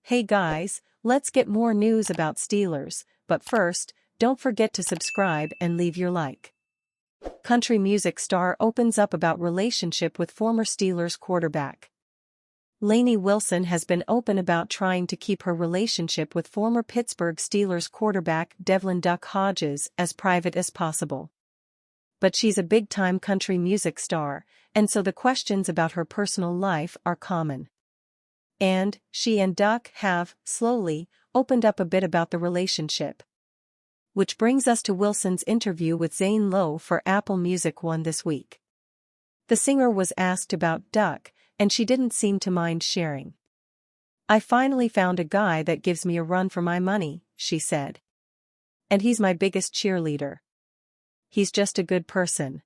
Hey guys, let's get more news about Steelers, but first, don't forget to subscribe and leave your like. Country music star opens up about relationship with former Steelers quarterback. Lainey Wilson has been open about trying to keep her relationship with former Pittsburgh Steelers quarterback Devlin "Duck" Hodges as private as possible. But she's a big-time country music star, and so the questions about her personal life are common. And she and Duck have, slowly, opened up a bit about the relationship. Which brings us to Wilson's interview with Zane Lowe for Apple Music One this week. The singer was asked about Duck, and she didn't seem to mind sharing. "I finally found a guy that gives me a run for my money," she said. "And he's my biggest cheerleader. He's just a good person.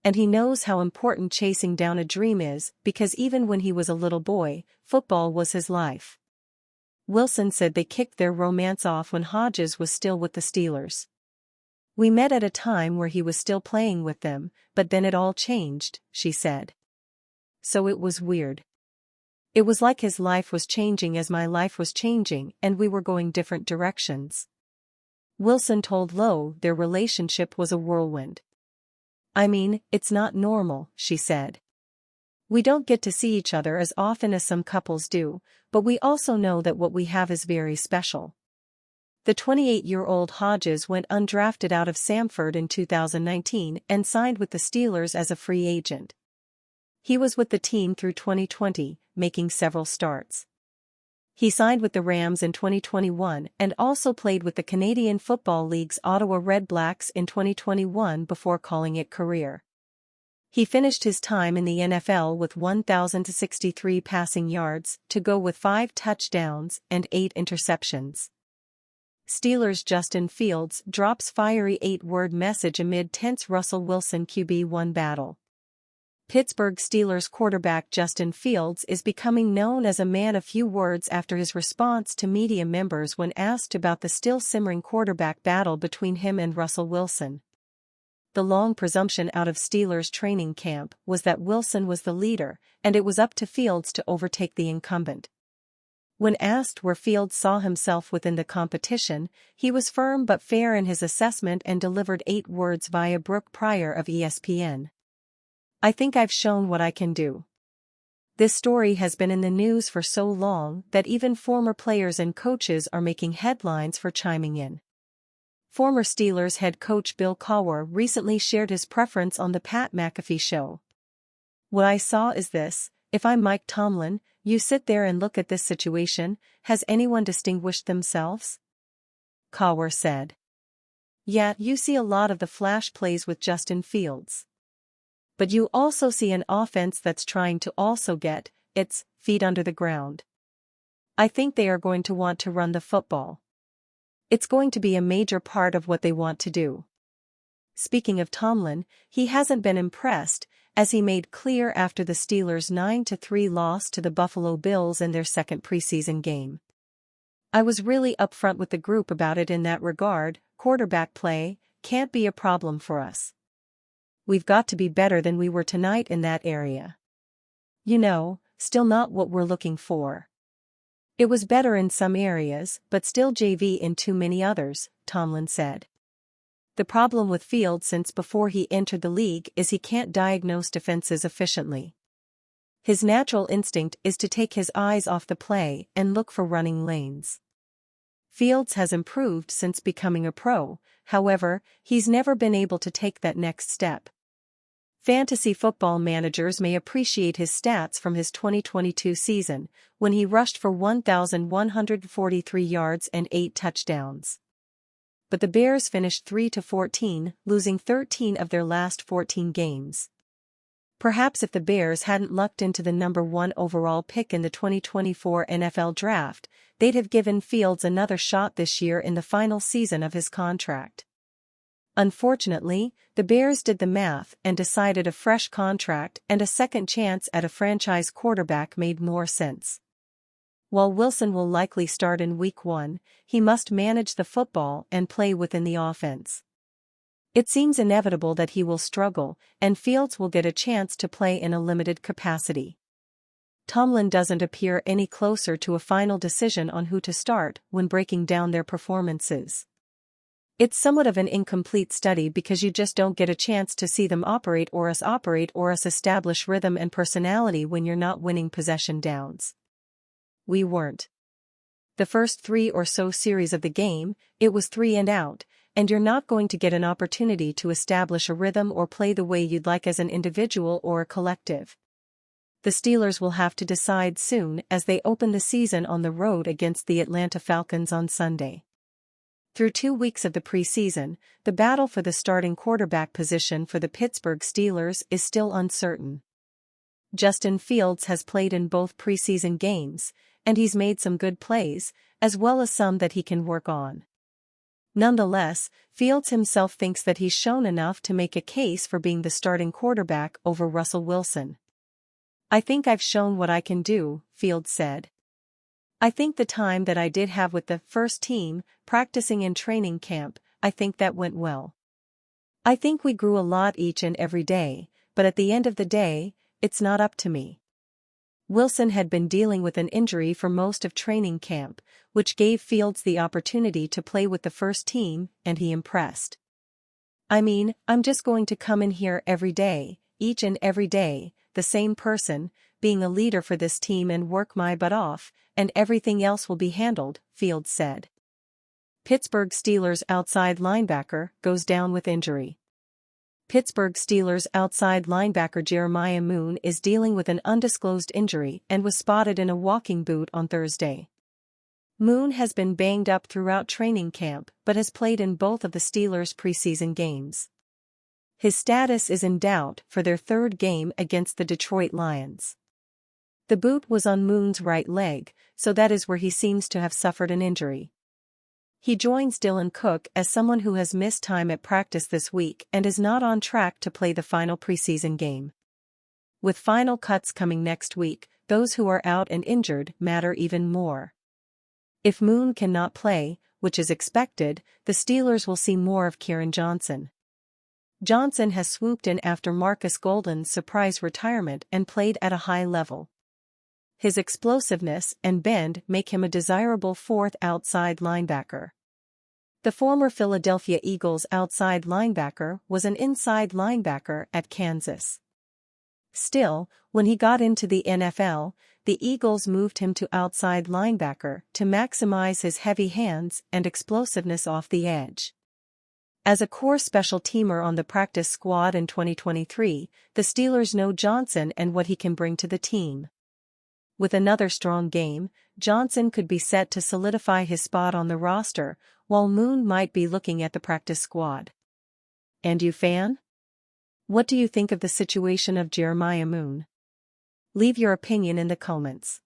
And he knows how important chasing down a dream is because even when he was a little boy, football was his life." Wilson said they kicked their romance off when Hodges was still with the Steelers. "We met at a time where he was still playing with them, but then it all changed," she said. "So it was weird. It was like his life was changing as my life was changing and we were going different directions." Wilson told Lowe their relationship was a whirlwind. "I mean, it's not normal," she said. "We don't get to see each other as often as some couples do, but we also know that what we have is very special." The 28-year-old Hodges went undrafted out of Samford in 2019 and signed with the Steelers as a free agent. He was with the team through 2020, making several starts. He signed with the Rams in 2021 and also played with the Canadian Football League's Ottawa Redblacks in 2021 before calling it career. He finished his time in the NFL with 1,063 passing yards to go with 5 touchdowns and 8 interceptions. Steelers' Justin Fields drops fiery 8-word message amid tense Russell Wilson QB1 battle. Pittsburgh Steelers quarterback Justin Fields is becoming known as a man of few words after his response to media members when asked about the still-simmering quarterback battle between him and Russell Wilson. The long presumption out of Steelers training camp was that Wilson was the leader, and it was up to Fields to overtake the incumbent. When asked where Fields saw himself within the competition, he was firm but fair in his assessment and delivered 8 words via Brooke Pryor of ESPN. "I think I've shown what I can do." This story has been in the news for so long that even former players and coaches are making headlines for chiming in. Former Steelers head coach Bill Cowher recently shared his preference on the Pat McAfee show. "What I saw is this: if I'm Mike Tomlin, you sit there and look at this situation, has anyone distinguished themselves?" Cowher said. "Yeah, you see a lot of the flash plays with Justin Fields. But you also see an offense that's trying to also get its feet under the ground. I think they are going to want to run the football. It's going to be a major part of what they want to do." Speaking of Tomlin, he hasn't been impressed, as he made clear after the Steelers' 9-3 loss to the Buffalo Bills in their second preseason game. "I was really upfront with the group about it in that regard. Quarterback play can't be a problem for us. We've got to be better than we were tonight in that area. Still not what we're looking for. It was better in some areas, but still JV in too many others," Tomlin said. The problem with Fields since before he entered the league is he can't diagnose defenses efficiently. His natural instinct is to take his eyes off the play and look for running lanes. Fields has improved since becoming a pro, however, he's never been able to take that next step. Fantasy football managers may appreciate his stats from his 2022 season, when he rushed for 1,143 yards and 8 touchdowns. But the Bears finished 3-14, losing 13 of their last 14 games. Perhaps if the Bears hadn't lucked into the number 1 overall pick in the 2024 NFL Draft, they'd have given Fields another shot this year in the final season of his contract. Unfortunately, the Bears did the math and decided a fresh contract and a second chance at a franchise quarterback made more sense. While Wilson will likely start in Week 1, he must manage the football and play within the offense. It seems inevitable that he will struggle, and Fields will get a chance to play in a limited capacity. Tomlin doesn't appear any closer to a final decision on who to start when breaking down their performances. It's somewhat of an incomplete study because you just don't get a chance to see them operate or us establish rhythm and personality when you're not winning possession downs. We weren't. The first 3 or so series of the game, it was 3 and out, and you're not going to get an opportunity to establish a rhythm or play the way you'd like as an individual or a collective. The Steelers will have to decide soon as they open the season on the road against the Atlanta Falcons on Sunday. Through 2 weeks of the preseason, the battle for the starting quarterback position for the Pittsburgh Steelers is still uncertain. Justin Fields has played in both preseason games, and he's made some good plays, as well as some that he can work on. Nonetheless, Fields himself thinks that he's shown enough to make a case for being the starting quarterback over Russell Wilson. "I think I've shown what I can do," Fields said. "I think the time that I did have with the first team, practicing in training camp, I think that went well. I think we grew a lot each and every day, but at the end of the day, it's not up to me." Wilson had been dealing with an injury for most of training camp, which gave Fields the opportunity to play with the first team, and he impressed. "I mean, I'm just going to come in here every day, each and every day, the same person, being a leader for this team and work my butt off, and everything else will be handled," Fields said. Pittsburgh Steelers outside linebacker goes down with injury. Pittsburgh Steelers outside linebacker Jeremiah Moon is dealing with an undisclosed injury and was spotted in a walking boot on Thursday. Moon has been banged up throughout training camp but has played in both of the Steelers' preseason games. His status is in doubt for their third game against the Detroit Lions. The boot was on Moon's right leg, so that is where he seems to have suffered an injury. He joins Dylan Cook as someone who has missed time at practice this week and is not on track to play the final preseason game. With final cuts coming next week, those who are out and injured matter even more. If Moon cannot play, which is expected, the Steelers will see more of Kieran Johnson. Johnson has swooped in after Marcus Golden's surprise retirement and played at a high level. His explosiveness and bend make him a desirable fourth outside linebacker. The former Philadelphia Eagles outside linebacker was an inside linebacker at Kansas. Still, when he got into the NFL, the Eagles moved him to outside linebacker to maximize his heavy hands and explosiveness off the edge. As a core special teamer on the practice squad in 2023, the Steelers know Johnson and what he can bring to the team. With another strong game, Johnson could be set to solidify his spot on the roster, while Moon might be looking at the practice squad. And you, fan? What do you think of the situation of Jeremiah Moon? Leave your opinion in the comments.